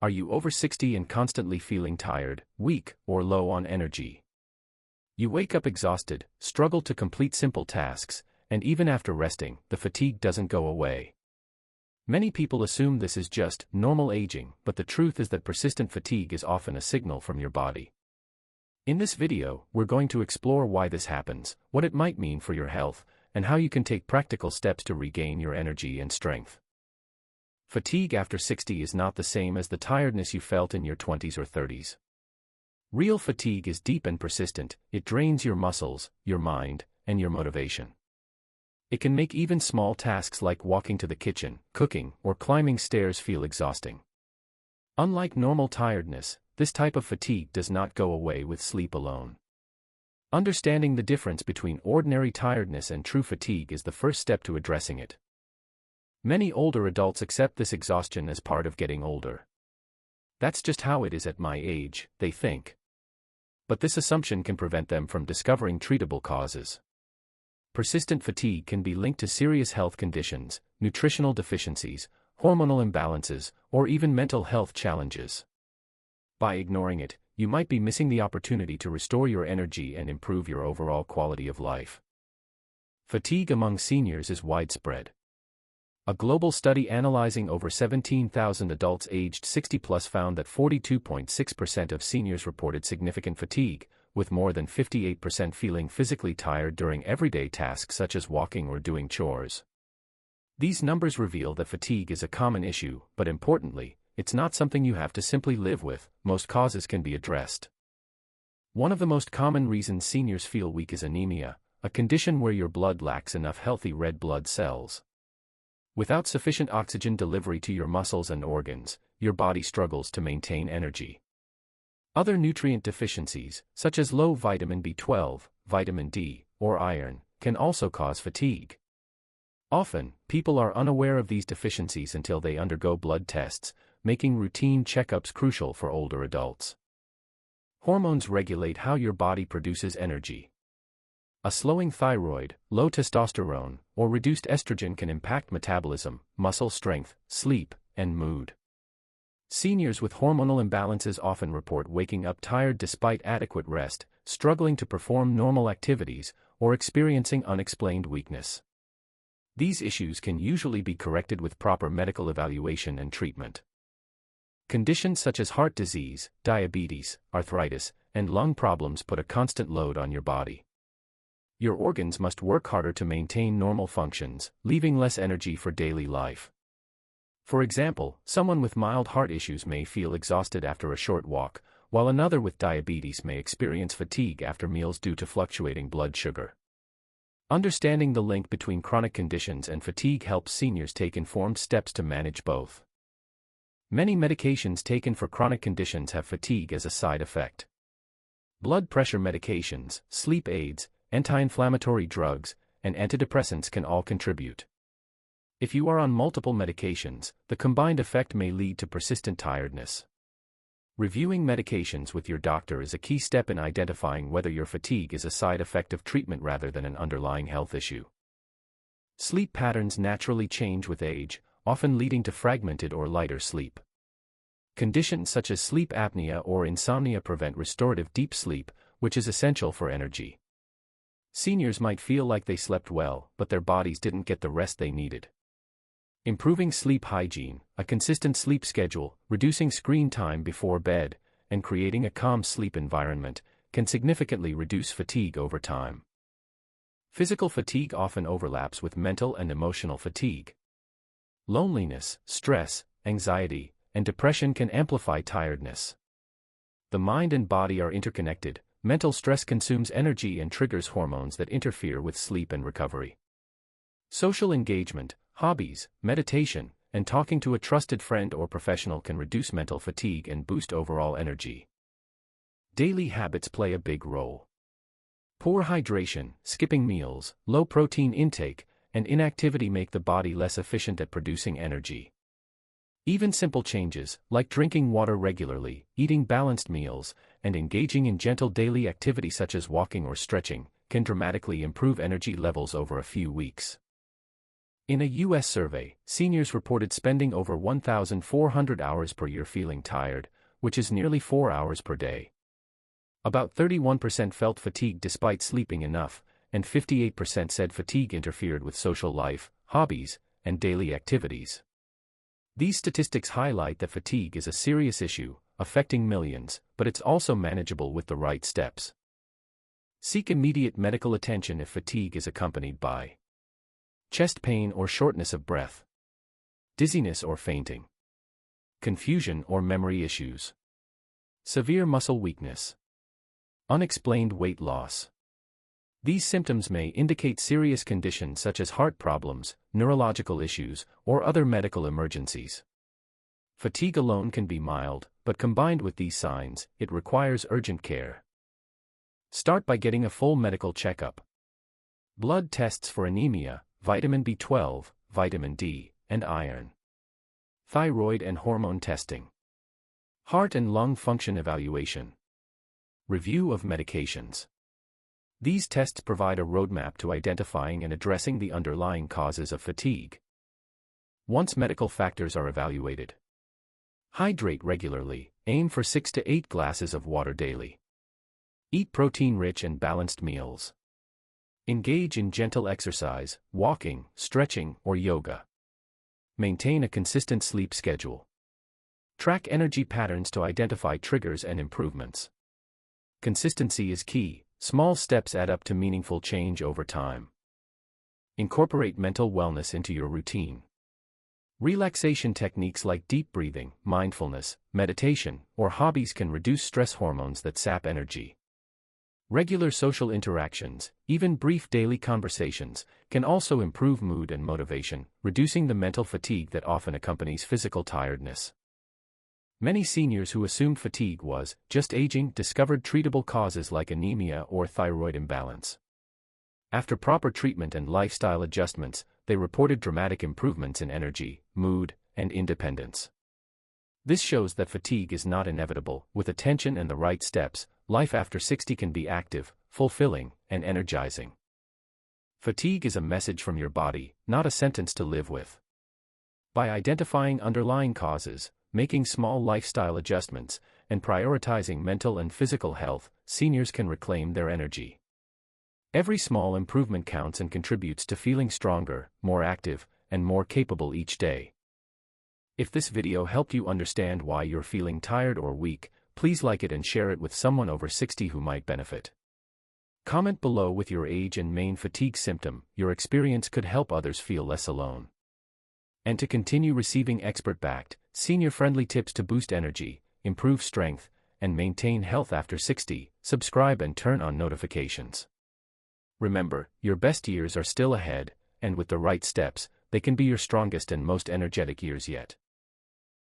Are you over 60 and constantly feeling tired, weak, or low on energy? You wake up exhausted, struggle to complete simple tasks, and even after resting, the fatigue doesn't go away. Many people assume this is just normal aging, but the truth is that persistent fatigue is often a signal from your body. In this video, we're going to explore why this happens, what it might mean for your health, and how you can take practical steps to regain your energy and strength. Fatigue after 60 is not the same as the tiredness you felt in your 20s or 30s. Real fatigue is deep and persistent. It drains your muscles, your mind, and your motivation. It can make even small tasks like walking to the kitchen, cooking, or climbing stairs feel exhausting. Unlike normal tiredness, this type of fatigue does not go away with sleep alone. Understanding the difference between ordinary tiredness and true fatigue is the first step to addressing it. Many older adults accept this exhaustion as part of getting older. That's just how it is at my age, they think. But this assumption can prevent them from discovering treatable causes. Persistent fatigue can be linked to serious health conditions, nutritional deficiencies, hormonal imbalances, or even mental health challenges. By ignoring it, you might be missing the opportunity to restore your energy and improve your overall quality of life. Fatigue among seniors is widespread. A global study analyzing over 17,000 adults aged 60+ found that 42.6% of seniors reported significant fatigue, with more than 58% feeling physically tired during everyday tasks such as walking or doing chores. These numbers reveal that fatigue is a common issue, but importantly, it's not something you have to simply live with. Most causes can be addressed. One of the most common reasons seniors feel weak is anemia, a condition where your blood lacks enough healthy red blood cells. Without sufficient oxygen delivery to your muscles and organs, your body struggles to maintain energy. Other nutrient deficiencies, such as low vitamin B12, vitamin D, or iron, can also cause fatigue. Often, people are unaware of these deficiencies until they undergo blood tests, making routine checkups crucial for older adults. Hormones regulate how your body produces energy. A slowing thyroid, low testosterone, or reduced estrogen can impact metabolism, muscle strength, sleep, and mood. Seniors with hormonal imbalances often report waking up tired despite adequate rest, struggling to perform normal activities, or experiencing unexplained weakness. These issues can usually be corrected with proper medical evaluation and treatment. Conditions such as heart disease, diabetes, arthritis, and lung problems put a constant load on your body. Your organs must work harder to maintain normal functions, leaving less energy for daily life. For example, someone with mild heart issues may feel exhausted after a short walk, while another with diabetes may experience fatigue after meals due to fluctuating blood sugar. Understanding the link between chronic conditions and fatigue helps seniors take informed steps to manage both. Many medications taken for chronic conditions have fatigue as a side effect. Blood pressure medications, sleep aids, anti-inflammatory drugs, and antidepressants can all contribute. If you are on multiple medications, the combined effect may lead to persistent tiredness. Reviewing medications with your doctor is a key step in identifying whether your fatigue is a side effect of treatment rather than an underlying health issue. Sleep patterns naturally change with age, often leading to fragmented or lighter sleep. Conditions such as sleep apnea or insomnia prevent restorative deep sleep, which is essential for energy. Seniors might feel like they slept well, but their bodies didn't get the rest they needed. Improving sleep hygiene, a consistent sleep schedule, reducing screen time before bed, and creating a calm sleep environment can significantly reduce fatigue over time. Physical fatigue often overlaps with mental and emotional fatigue. Loneliness, stress, anxiety, and depression can amplify tiredness. The mind and body are interconnected. Mental stress consumes energy and triggers hormones that interfere with sleep and recovery. Social engagement, hobbies, meditation, and talking to a trusted friend or professional can reduce mental fatigue and boost overall energy. Daily habits play a big role. Poor hydration, skipping meals, low protein intake, and inactivity make the body less efficient at producing energy. Even simple changes, like drinking water regularly, eating balanced meals, and engaging in gentle daily activity such as walking or stretching, can dramatically improve energy levels over a few weeks. In a U.S. survey, seniors reported spending over 1,400 hours per year feeling tired, which is nearly 4 hours per day. About 31% felt fatigue despite sleeping enough, and 58% said fatigue interfered with social life, hobbies, and daily activities. These statistics highlight that fatigue is a serious issue, affecting millions, but it's also manageable with the right steps. Seek immediate medical attention if fatigue is accompanied by chest pain or shortness of breath, dizziness or fainting, confusion or memory issues, severe muscle weakness, unexplained weight loss. These symptoms may indicate serious conditions such as heart problems, neurological issues, or other medical emergencies. Fatigue alone can be mild, but combined with these signs, it requires urgent care. Start by getting a full medical checkup. Blood tests for anemia, vitamin B12, vitamin D, and iron. Thyroid and hormone testing. Heart and lung function evaluation. Review of medications. These tests provide a roadmap to identifying and addressing the underlying causes of fatigue. Once medical factors are evaluated, hydrate regularly, aim for 6 to 8 glasses of water daily. Eat protein-rich and balanced meals. Engage in gentle exercise, walking, stretching, or yoga. Maintain a consistent sleep schedule. Track energy patterns to identify triggers and improvements. Consistency is key. Small steps add up to meaningful change over time. Incorporate mental wellness into your routine. Relaxation techniques like deep breathing, mindfulness, meditation, or hobbies can reduce stress hormones that sap energy. Regular social interactions, even brief daily conversations, can also improve mood and motivation, reducing the mental fatigue that often accompanies physical tiredness. Many seniors who assumed fatigue was just aging discovered treatable causes like anemia or thyroid imbalance. After proper treatment and lifestyle adjustments, they reported dramatic improvements in energy, mood, and independence. This shows that fatigue is not inevitable. With attention and the right steps, life after 60 can be active, fulfilling, and energizing. Fatigue is a message from your body, not a sentence to live with. By identifying underlying causes, making small lifestyle adjustments, and prioritizing mental and physical health, seniors can reclaim their energy. Every small improvement counts and contributes to feeling stronger, more active, and more capable each day. If this video helped you understand why you're feeling tired or weak, please like it and share it with someone over 60 who might benefit. Comment below with your age and main fatigue symptom. Your experience could help others feel less alone. And to continue receiving expert-backed, senior-friendly tips to boost energy, improve strength, and maintain health after 60, subscribe and turn on notifications. Remember, your best years are still ahead, and with the right steps, they can be your strongest and most energetic years yet.